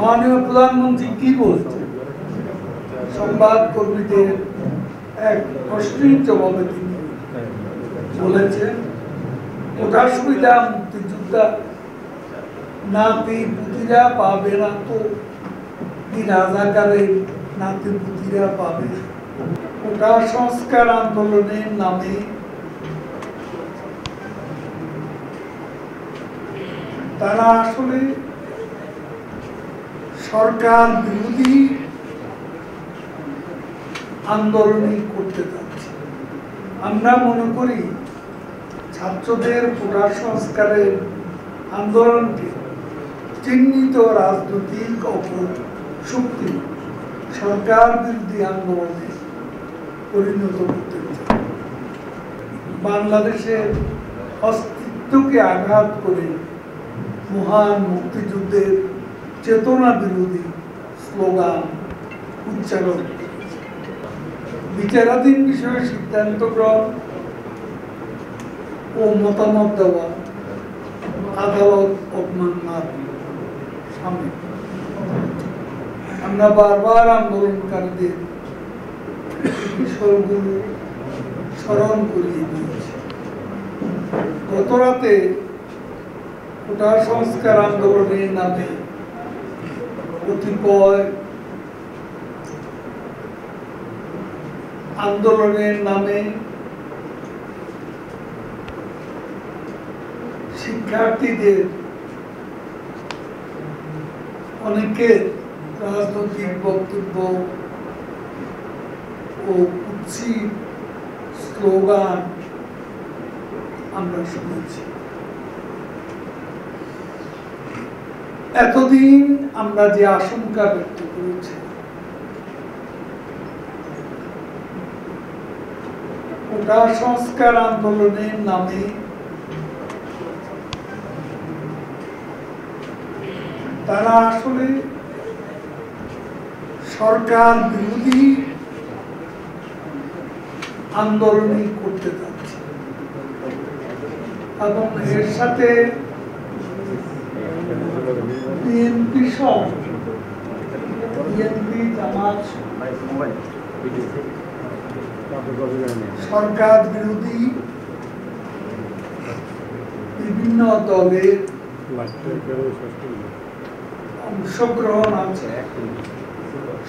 মাননীয় প্রধানমন্ত্রী কি বলছেন? সংবাদ কর্মীদের এক প্রশ্নের জবাবে তিনি বলেছেন, কোটা সুবিধা মুক্তিযোদ্ধা নাতি পুতিরা পাবে না তো কি রাজাকারের নাতি পুতিরা পাবে? কোটা সংস্কার আন্দোলনের নামে তারা আসলে সরকার বিরোধী আন্দোলনই করতে যাচ্ছে। আমরা মনে করি ছাত্রদের কোটা সংস্কারের আন্দোলনকে চিহ্নিত রাজনৈতিক শক্তি সরকার বিরোধী আন্দোলনে পরিণত করতে চায়। বাংলাদেশের অস্তিত্বকে আঘাত করে মহান মুক্তিযুদ্ধের চেতনা বিরোধী স্লোগান উচ্চারণ, বিচারাধীন বিষয়ে সিদ্ধান্ত গ্রহণ ও মতামত দেওয়া আদালত অবমাননার সামিল। আমরা বারবার আন্দোলনকারীদের বিষয়গুলো স্মরণ করিয়ে দিয়েছি। গত রাতে কোটা সংস্কার আন্দোলনের নামে কতিপয় আন্দোলনের নামে শিক্ষার্থীদের অনেকের রাজনৈতিক বক্তব্য ও কুৎসিত স্লোগান আমরা শুনেছি। এতদিন আমরা যে আশঙ্কা ব্যক্ত করেছি, কোটা সংস্কার আন্দোলনের নামে তারা আসলে সরকার বিরোধী আন্দোলনই করতে যাচ্ছে এবং এর সাথে বিএনপি সহ বিএনপি জামাত সরকার বিরোধী বিভিন্ন দলের অংশগ্রহণ আছে,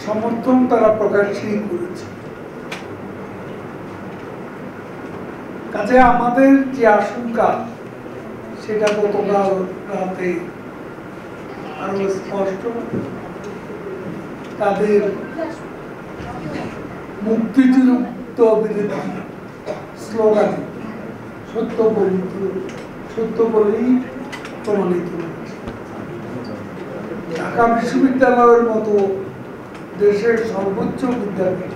সমর্থন তারা প্রকাশই করেছে। কাজে আমাদের যে আশঙ্কা সেটা গতকাল রাতে আরো স্পষ্ট। তাদের মুক্তিযুদ্ধ বিরোধী স্লোগান সত্য বলেই প্রমাণিত হয়েছে। ঢাকা বিশ্ববিদ্যালয়ের মতো দেশের সর্বোচ্চ বিদ্যাপীঠ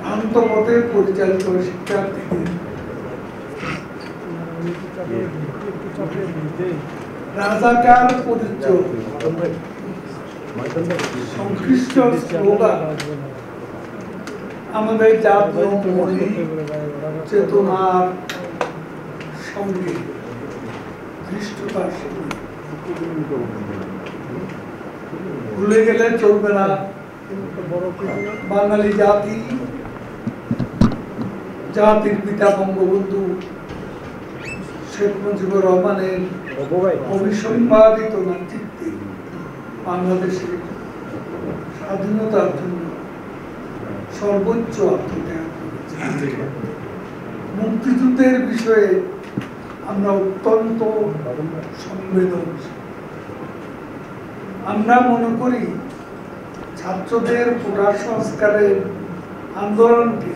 ভ্রান্ত পথে পরিচালিত শিক্ষার্থীদের রাজাকার পরিচয় সংশ্লিষ্ট স্লোগান আমাদের জাতীয় মৌলিক চেতনার সঙ্গে ধৃষ্টতার সঙ্গে ভুলে গেলে চলবে না। বাঙালি জাতির পিতা বঙ্গবন্ধু শেখ মুজিবুর রহমানের অবিসংবাদিত নেতৃত্বে বাংলাদেশের স্বাধীনতার জন্য সর্বোচ্চ আত্মত্যাগ করেছে। মুক্তিযুদ্ধের বিষয়ে আমরা অত্যন্ত সংবেদনশীল। আমরা মনে করি ছাত্রদের কোটা সংস্কারের আন্দোলনকে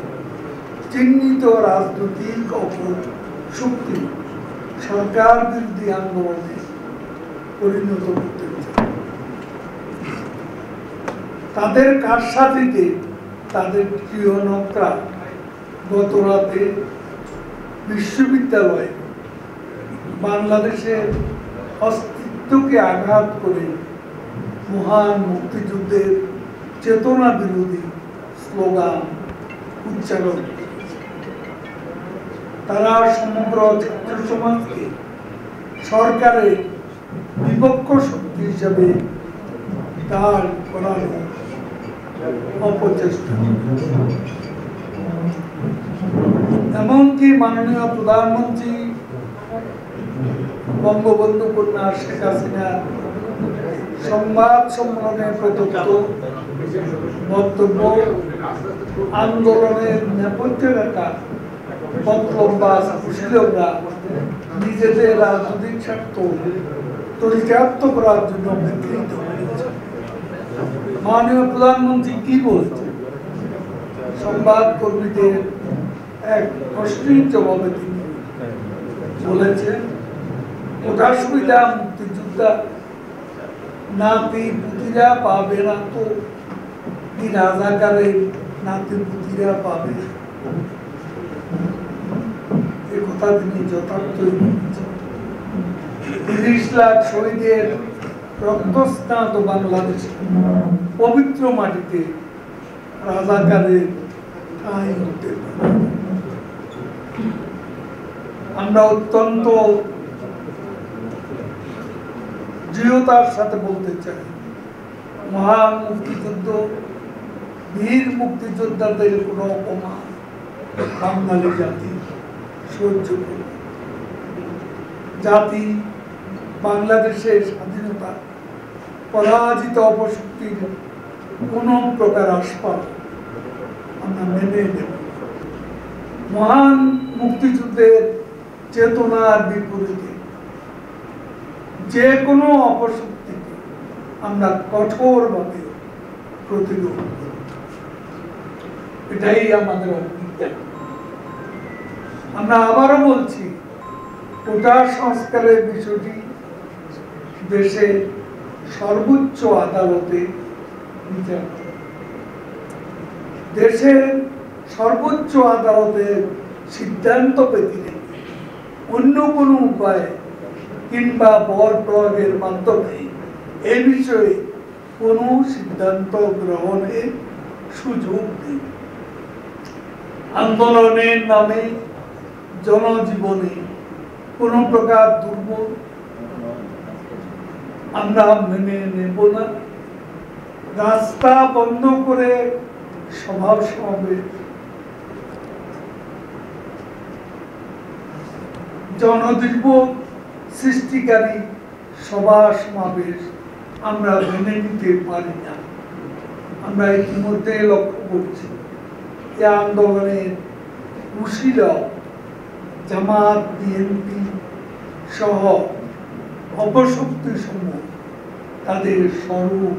চিহ্নিত রাজনৈতিক শক্তি সরকার বিরোধী আন্দোলনে পরিণত করতে চায়। তাদের কারসাজিতে তাদের প্রিয় নেতা গত রাতে বিশ্ববিদ্যালয়ে বাংলাদেশের অস্তিত্বকে আঘাত করে মহান মুক্তিযুদ্ধের চেতনা বিরোধী স্লোগান উচ্চারণ। তারা সমগ্র ছাত্র সমাজকে সরকারের বিপক্ষ শক্তি হিসাবে দাঁড় করানো অপচেষ্টা। এমনকি মাননীয় প্রধানমন্ত্রী বঙ্গবন্ধু কন্যা শেখ হাসিনা সংবাদ সম্মেলনে প্রদত্ত বক্তব্য, আন্দোলনের নেপথ্যে রাখা বক্তব্যবাজ কুশলীরা নিজেদের রাজনৈতিক স্বার্থ চরিতার্থ করার জন্য বিকৃত হয়েছে। মাননীয় প্রধানমন্ত্রী কি বলছেন? সংবাদ কর্মীদের এক প্রশ্নের জবাবে তিনি বলেছেন, ওটা সুবিধা মুক্তিযোদ্ধা নাতি পুতিরা পাবে না তো কি রাজাকারের নাতি পুতিরা পাবে? এ কথা তিনি যথার্থই বলেছেন। ৩০ লাখ শহীদের রক্তস্নাত বাংলাদেশে পবিত্র মাটিতে রাজাকারের ঠাঁই হতে পারে। আমরা অত্যন্ত দৃঢ়তার সাথে বলতে চাই, মহান মুক্তিযুদ্ধ, বীর মুক্তিযোদ্ধাদের কোনো অপমান বাঙালি জাতি সহ্য করবে। জাতি বাংলাদেশের স্বাধীনতা পরাজিত অপশক্তির কোন প্রকার আস্পদ আমরা মেনে নেব। মহান মুক্তিযুদ্ধের চেতনার বিপরীতে যে কোনো অপশক্তিকে আমরা কঠোরভাবে প্রতিরোধ করব। এটাই আমাদের অঙ্গীকার। আমরা আবারও বলছি, কোটা সংস্কারের বিষয়টি দেশের সর্বোচ্চ আদালতে বিচার। দেশের সর্বোচ্চ আদালতের সিদ্ধান্ত ব্যতীত অন্য কোনো উপায়ে কিংবা বল প্রয়োগের মাধ্যমে এ বিষয়ে কোনো সিদ্ধান্ত গ্রহণের সুযোগ নেই। আন্দোলনের নামে জনজীবনে কোনো প্রকার দুর্ভোগ আমরা মেনে নেব না। রাস্তা বন্ধ করে সভা সমাবেশ, জনদুর্ভোগ সৃষ্টিকারী সভা সমাবেশ আমরা মেনে নিতে পারি না। আমরা ইতিমধ্যে লক্ষ্য করছি যে আন্দোলনের কুশীরা জামাত, বিএনপি সহ অপশক্তি সমূহ তাদের স্বরূপ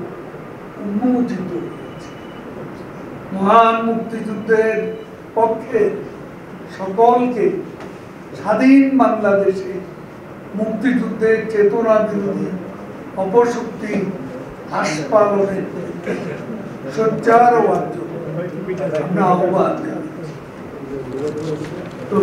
উন্মোচিত হয়েছে। মহান মুক্তিযুদ্ধের পক্ষে সকলকে স্বাধীন বাংলাদেশে মুক্তিযুদ্ধের চেতনা বিরোধী অপশক্তি আস্ফালনের সোচ্চার হওয়ার জন্য আমরা আহ্বান জানাই।